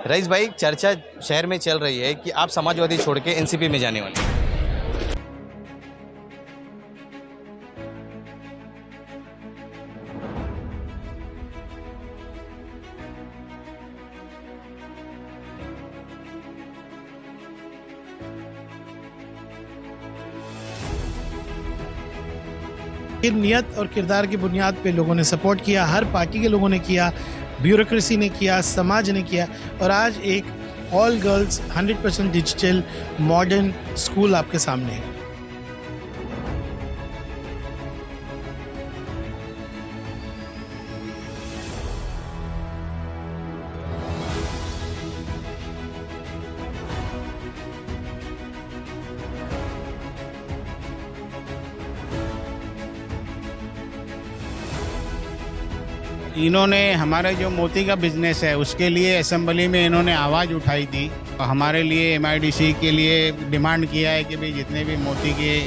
Rice भाई, चर्चा शहर में चल रही है कि आप समाजवादी छोड़ के एनसीपी में जाने वाले हैं। नियत और किरदार की बुनियाद पे लोगों ने सपोर्ट किया, हर पार्टी के लोगों ने किया, ब्यूरोक्रेसी ने किया, समाज ने किया, और आज एक all girls 100% digital modern school आपके सामने है। इन्होंने हमारे जो मोती का बिजनेस है उसके लिए असेंबली में इन्होंने आवाज़ उठाई थी। हमारे लिए एमआईडीसी के लिए डिमांड किया है कि भाई जितने भी मोती के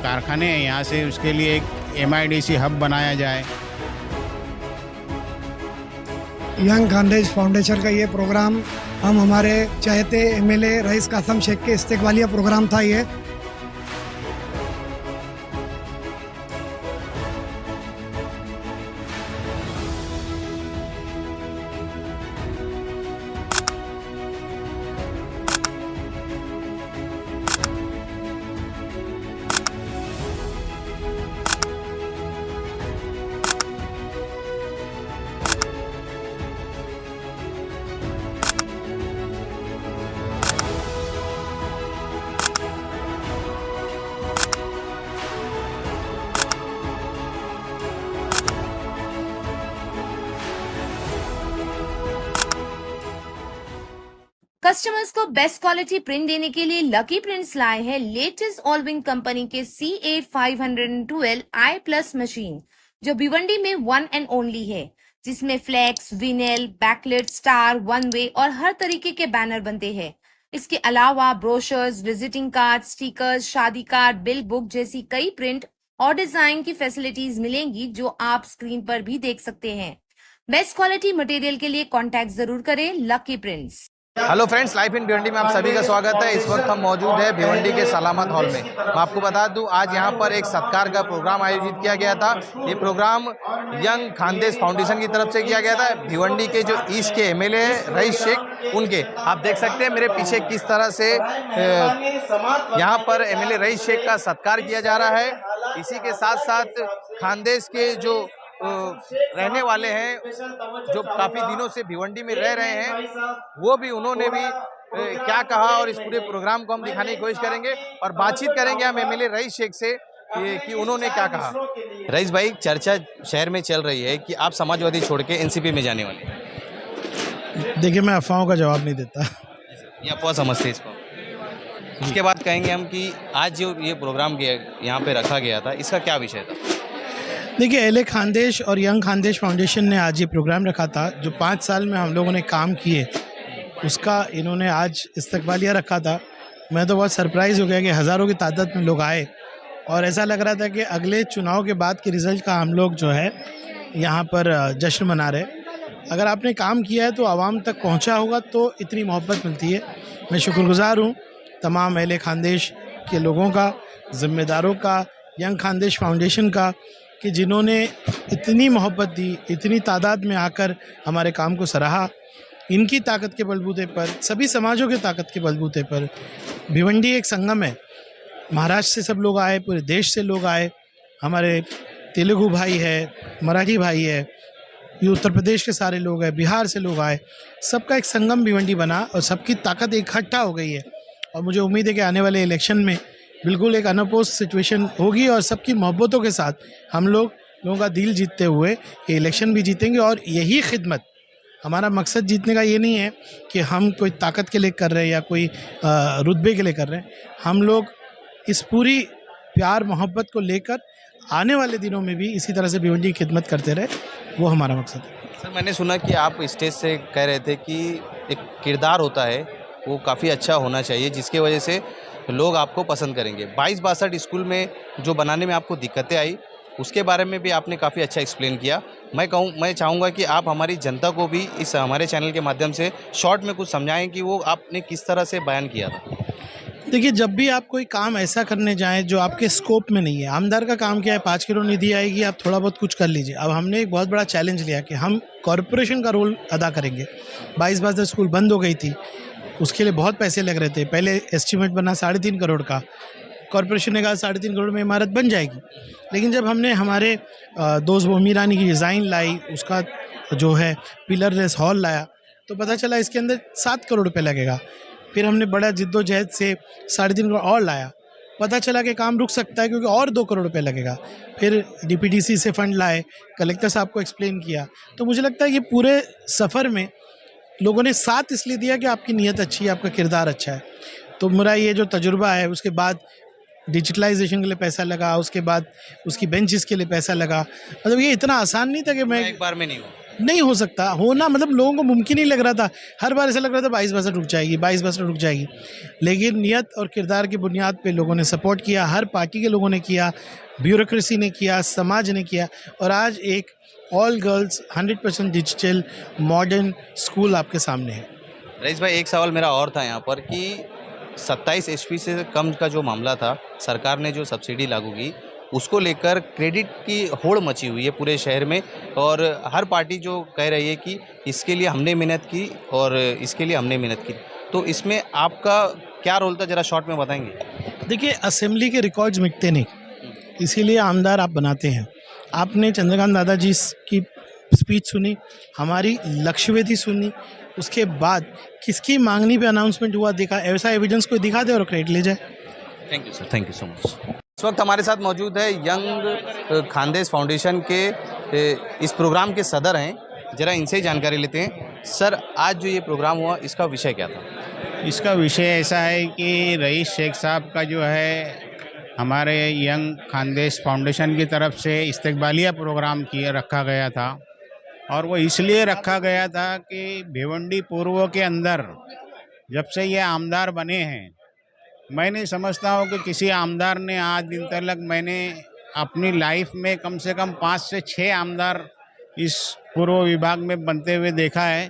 कारखाने हैं यहाँ से, उसके लिए एक एमआईडीसी हब बनाया जाए। यंग खानदेश फाउंडेशन का ये प्रोग्राम हम हमारे चहेते एमएलए रईस कासम शेख के इस्तेकबालिया प्रोग्राम था ये। कस्टमर्स को बेस्ट क्वालिटी प्रिंट देने के लिए लकी प्रिंट्स लाए हैं लेटेस्ट ऑलविंग कंपनी के CA512 i+ मशीन, जो भिवंडी में वन एंड ओनली है, जिसमें flex, vinyl, backlit, star, one way और हर तरीके के बैनर बनते हैं। इसके अलावा ब्रोशर्स, विजिटिंग कार्ड, स्टिकर्स, शादी कार्ड, बिल बुक जैसी कई प्रिंट और डिजाइन की फैसिलिटीज मिलेंगी, जो आप स्क्रीन पर भी देख सकते हैं। बेस्ट क्वालिटी मटेरियल के लिए कॉन्टैक्ट जरूर करें lucky prints. Hello friends, life in Bhiwandi में आप सभी का स्वागत है। इस वक्त हम मौजूद है भिवंडी के सलामत हॉल में। मैं आपको बता दूं, आज यहां पर एक सत्कार का प्रोग्राम आयोजित किया गया था। ये प्रोग्राम यंग खानदेश फाउंडेशन की तरफ से किया गया था। भिवंडी के जो ईस्ट के एमएलए हैं रईस शेख, उनके आप देख सकते हैं मेरे पीछे किस तरह से यहाँ पर एमएलए रईस शेख का सत्कार किया जा रहा है। इसी के साथ साथ खानदेश के जो रहने वाले हैं, जो काफी दिनों से भिवंडी में रह रहे हैं, वो भी उन्होंने भी क्या कहा, और इस पूरे प्रोग्राम को हम दिखाने की कोशिश करेंगे और बातचीत करेंगे हम एमएलए रईस शेख से कि उन्होंने क्या कहा। रईस भाई, चर्चा शहर में चल रही है कि आप समाजवादी छोड़ के एनसीपी में जाने वाले हैं। देखिए, मैं अफवाहों का जवाब नहीं देता। ये अफवाह समझते हैं इसको। उसके बाद कहेंगे हम कि आज जो ये प्रोग्राम यहाँ पे रखा गया था, इसका क्या विषय था? देखिए, एले खानदेश और यंग खानदेश फाउंडेशन ने आज ये प्रोग्राम रखा था। जो 5 साल में हम लोगों ने काम किए, उसका इन्होंने आज इस्तकबालिया रखा था। मैं तो बहुत सरप्राइज़ हो गया कि हज़ारों की तादाद में लोग आए, और ऐसा लग रहा था कि अगले चुनाव के बाद के रिज़ल्ट का हम लोग जो है यहाँ पर जश्न मना रहे। अगर आपने काम किया है तो आवाम तक पहुँचा होगा, तो इतनी मोहब्बत मिलती है। मैं शुक्रगुज़ार हूँ तमाम एले खानदेश के लोगों का, ज़िम्मेदारों का, यंग खानदेश फाउंडेशन का, कि जिन्होंने इतनी मोहब्बत दी, इतनी तादाद में आकर हमारे काम को सराहा। इनकी ताकत के बलबूते पर, सभी समाजों के ताकत के बलबूते पर भिवंडी एक संगम है। महाराष्ट्र से सब लोग आए, पूरे देश से लोग आए, हमारे तेलुगु भाई है, मराठी भाई है, ये उत्तर प्रदेश के सारे लोग हैं, बिहार से लोग आए, सबका एक संगम भिवंडी बना और सबकी ताकत इकट्ठा हो गई है। और मुझे उम्मीद है कि आने वाले इलेक्शन में बिल्कुल एक अनअपोज्ड सिचुएशन होगी, और सबकी मोहब्बतों के साथ हम लोगों का दिल जीतते हुए ये इलेक्शन भी जीतेंगे। और यही खिदमत, हमारा मकसद जीतने का ये नहीं है कि हम कोई ताकत के लिए कर रहे हैं या कोई रुतबे के लिए कर रहे हैं। हम लोग इस पूरी प्यार मोहब्बत को लेकर आने वाले दिनों में भी इसी तरह से भिवंडी की खिदमत करते रहे, वो हमारा मकसद है। सर, मैंने सुना कि आप स्टेज से कह रहे थे कि एक किरदार होता है, वो काफ़ी अच्छा होना चाहिए, जिसकी वजह से लोग आपको पसंद करेंगे। 22-62 स्कूल में जो बनाने में आपको दिक्कतें आई, उसके बारे में भी आपने काफ़ी अच्छा एक्सप्लेन किया। मैं चाहूँगा कि आप हमारी जनता को भी इस हमारे चैनल के माध्यम से शॉर्ट में कुछ समझाएं कि वो आपने किस तरह से बयान किया था। देखिए, जब भी आप कोई काम ऐसा करने जाएं जो आपके स्कोप में नहीं है, आमदार का काम क्या है, 5 करोड़ निधि आएगी, आप थोड़ा बहुत कुछ कर लीजिए। अब हमने एक बहुत बड़ा चैलेंज लिया कि हम कॉरपोरेशन का रोल अदा करेंगे। 22 स्कूल बंद हो गई थी, उसके लिए बहुत पैसे लग रहे थे। पहले एस्टिमेट बना 3.5 करोड़ का, कॉरपोरेशन ने कहा 3.5 करोड़ में इमारत बन जाएगी। लेकिन जब हमने हमारे दोस्त भूमि रानी की डिज़ाइन लाई, उसका जो है पिलरलेस हॉल लाया, तो पता चला इसके अंदर 7 करोड़ रुपये लगेगा। फिर हमने बड़ा जिद्दोजहद से 3.5 करोड़ और लाया, पता चला कि काम रुक सकता है क्योंकि और 2 करोड़ रुपये लगेगा। फिर डीपीडीसी से फंड लाए, कलेक्टर साहब को एक्सप्लेन किया। तो मुझे लगता है कि पूरे सफ़र में लोगों ने साथ इसलिए दिया कि आपकी नीयत अच्छी है, आपका किरदार अच्छा है। तो मेरा ये जो तजुर्बा है, उसके बाद डिजिटलाइजेशन के लिए पैसा लगा, उसके बाद उसकी बेंचेस के लिए पैसा लगा। मतलब ये इतना आसान नहीं था कि मैं एक बार में नहीं हो सकता होना, मतलब लोगों को मुमकिन ही लग रहा था। हर बार ऐसा लग रहा था 22% रुक जाएगी, 22% रुक जाएगी। लेकिन नियत और किरदार की बुनियाद पे लोगों ने सपोर्ट किया, हर पार्टी के लोगों ने किया, ब्यूरोक्रेसी ने किया, समाज ने किया, और आज एक all girls 100% digital modern school आपके सामने है। रईस भाई, एक सवाल मेरा और था यहाँ पर कि 27 HP से कम का जो मामला था, सरकार ने जो सब्सिडी लागू की, उसको लेकर क्रेडिट की होड़ मची हुई है पूरे शहर में, और हर पार्टी जो कह रही है कि इसके लिए हमने मेहनत की और इसके लिए हमने मेहनत की। तो इसमें आपका क्या रोल था, ज़रा शॉर्ट में बताएंगे? देखिए, असेंबली के रिकॉर्ड्स मिटते नहीं, इसीलिए आमदार आप बनाते हैं। आपने चंद्रकांत दादाजी की स्पीच सुनी, हमारी लक्ष्यवेदी सुनी, उसके बाद किसकी मांगनी पे अनाउंसमेंट हुआ देखा, ऐसा एविडेंस कोई दिखा दे और क्रेडिट ले जाए। Thank you sir, thank you so much. इस वक्त हमारे साथ मौजूद है यंग खानदेश फाउंडेशन के इस प्रोग्राम के सदर हैं, ज़रा इनसे ही जानकारी लेते हैं। सर, आज जो ये प्रोग्राम हुआ, इसका विषय क्या था? इसका विषय ऐसा है कि रईस शेख साहब का जो है हमारे यंग खानदेश फाउंडेशन की तरफ से इस्तकबालिया प्रोग्राम किया रखा गया था, और वो इसलिए रखा गया था कि भिवंडी पूर्व के अंदर जब से ये आमदार बने हैं, मैं नहीं समझता हूँ कि किसी आमदार ने आज दिन तक, मैंने अपनी लाइफ में कम से कम 5 से 6 आमदार इस पूर्व विभाग में बनते हुए देखा है।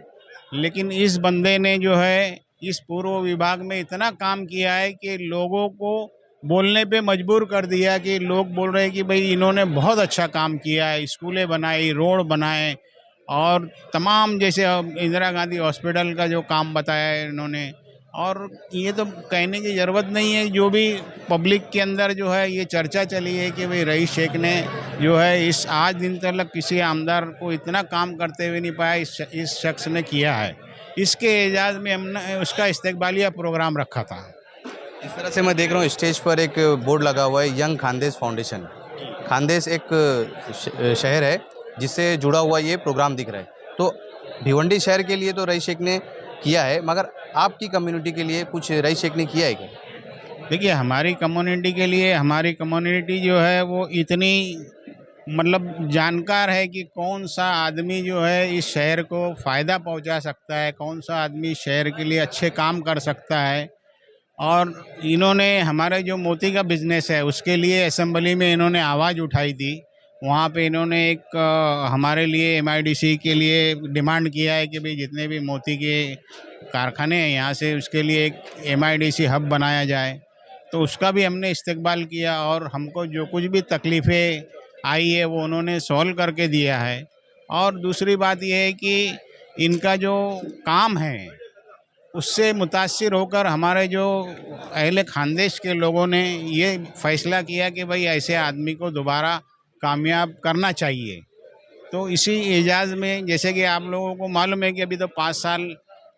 लेकिन इस बंदे ने जो है इस पूर्व विभाग में इतना काम किया है कि लोगों को बोलने पे मजबूर कर दिया, कि लोग बोल रहे हैं कि भाई इन्होंने बहुत अच्छा काम किया है, स्कूलें बनाई, रोड बनाए, और तमाम जैसे इंदिरा गांधी हॉस्पिटल का जो काम बताया है इन्होंने। और ये तो कहने की ज़रूरत नहीं है, जो भी पब्लिक के अंदर जो है ये चर्चा चली है कि भाई रईस शेख ने जो है इस आज दिन तक किसी आमदार को इतना काम करते हुए नहीं पाया, इस शख्स ने किया है। इसके एजाज़ में हमने उसका इस्तकबालिया प्रोग्राम रखा था। इस तरह से मैं देख रहा हूँ स्टेज पर एक बोर्ड लगा हुआ है, यंग खानदेश फाउंडेशन। खानदेश एक शहर है जिससे जुड़ा हुआ ये प्रोग्राम दिख रहा है। तो भिवंडी शहर के लिए तो रईस शेख ने किया है, मगर आपकी कम्युनिटी के लिए कुछ रईस शेख ने किया है क्या? देखिए, हमारी कम्युनिटी के लिए, हमारी कम्युनिटी जो है वो इतनी मतलब जानकार है कि कौन सा आदमी जो है इस शहर को फ़ायदा पहुंचा सकता है, कौन सा आदमी शहर के लिए अच्छे काम कर सकता है। और इन्होंने हमारे जो मोती का बिज़नेस है उसके लिए असेंबली में इन्होंने आवाज़ उठाई थी। वहाँ पे इन्होंने एक हमारे लिए MIDC के लिए डिमांड किया है कि भाई जितने भी मोती के कारखाने हैं यहाँ से, उसके लिए एक MIDC हब बनाया जाए। तो उसका भी हमने इस्तकबाल किया, और हमको जो कुछ भी तकलीफ़ें आई है वो उन्होंने सॉल्व करके दिया है। और दूसरी बात यह है कि इनका जो काम है उससे मुतासिर होकर हमारे जो अहले खानदेश के लोगों ने ये फ़ैसला किया कि भाई ऐसे आदमी को दोबारा कामयाब करना चाहिए। तो इसी एजाज़ में, जैसे कि आप लोगों को मालूम है कि अभी तो 5 साल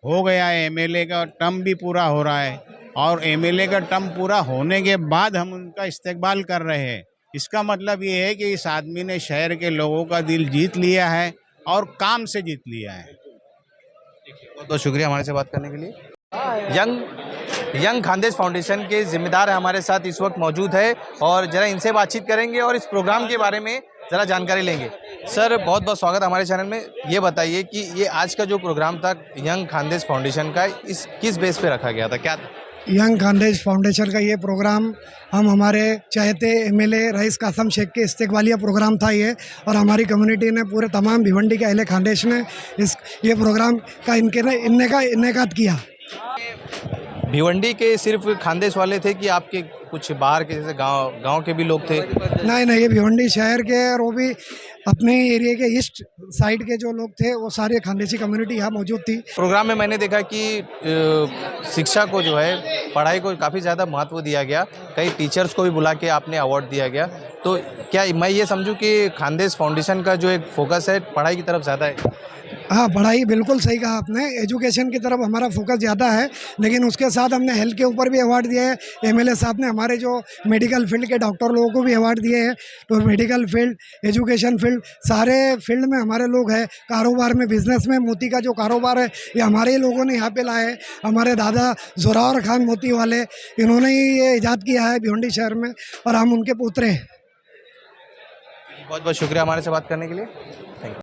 हो गया है, MLA का टर्म भी पूरा हो रहा है, और MLA का टर्म पूरा होने के बाद हम उनका इस्तकबाल कर रहे हैं। इसका मतलब ये है कि इस आदमी ने शहर के लोगों का दिल जीत लिया है और काम से जीत लिया है। बहुत बहुत शुक्रिया हमारे से बात करने के लिए। यंग खानदेश फाउंडेशन के जिम्मेदार हमारे साथ इस वक्त मौजूद है, और ज़रा इनसे बातचीत करेंगे और इस प्रोग्राम के बारे में ज़रा जानकारी लेंगे। सर, बहुत बहुत स्वागत हमारे चैनल में। ये बताइए कि ये आज का जो प्रोग्राम था यंग खानदेश फाउंडेशन का, इस किस बेस पे रखा गया था, क्या था? यंग खानदेश फाउंडेशन का ये प्रोग्राम हम हमारे चहेते एमएलए रईस कासम शेख के इस्तेकबालिया प्रोग्राम था ये, और हमारी कम्युनिटी ने पूरे तमाम भिवंडी के अहले खानदेश ने ये प्रोग्राम का इनेकाद किया। भिवंडी के सिर्फ खानदेश वाले थे कि आपके कुछ बाहर के जैसे गांव के भी लोग थे? नहीं, ये भिवंडी शहर के और वो भी अपने एरिया के ईस्ट साइड के जो लोग थे वो सारे खानदेशी कम्युनिटी यहाँ मौजूद थी। प्रोग्राम में मैंने देखा कि शिक्षा को जो है, पढ़ाई को काफ़ी ज़्यादा महत्व दिया गया, कई टीचर्स को भी बुला के आपने अवार्ड दिया गया। तो क्या मैं ये समझूं कि खानदेश फाउंडेशन का जो एक फोकस है पढ़ाई की तरफ ज़्यादा है? हाँ, पढ़ाई बिल्कुल सही कहा आपने, एजुकेशन की तरफ हमारा फोकस ज़्यादा है, लेकिन उसके साथ हमने हेल्थ के ऊपर भी अवार्ड दिए हैं। एमएलए साहब ने हमारे जो मेडिकल फील्ड के डॉक्टर लोगों को भी अवार्ड दिए हैं। तो मेडिकल फील्ड, एजुकेशन फील्ड, सारे फील्ड में हमारे लोग हैं। कारोबार में, बिजनेस में मोती का जो कारोबार है ये हमारे ही लोगों ने यहाँ पे लाया है। हमारे दादा जोरावर खान मोती वाले, इन्होंने ही ये ईजाद किया है भिवंडी शहर में, और हम उनके पुत्र हैं। बहुत बहुत शुक्रिया हमारे से बात करने के लिए।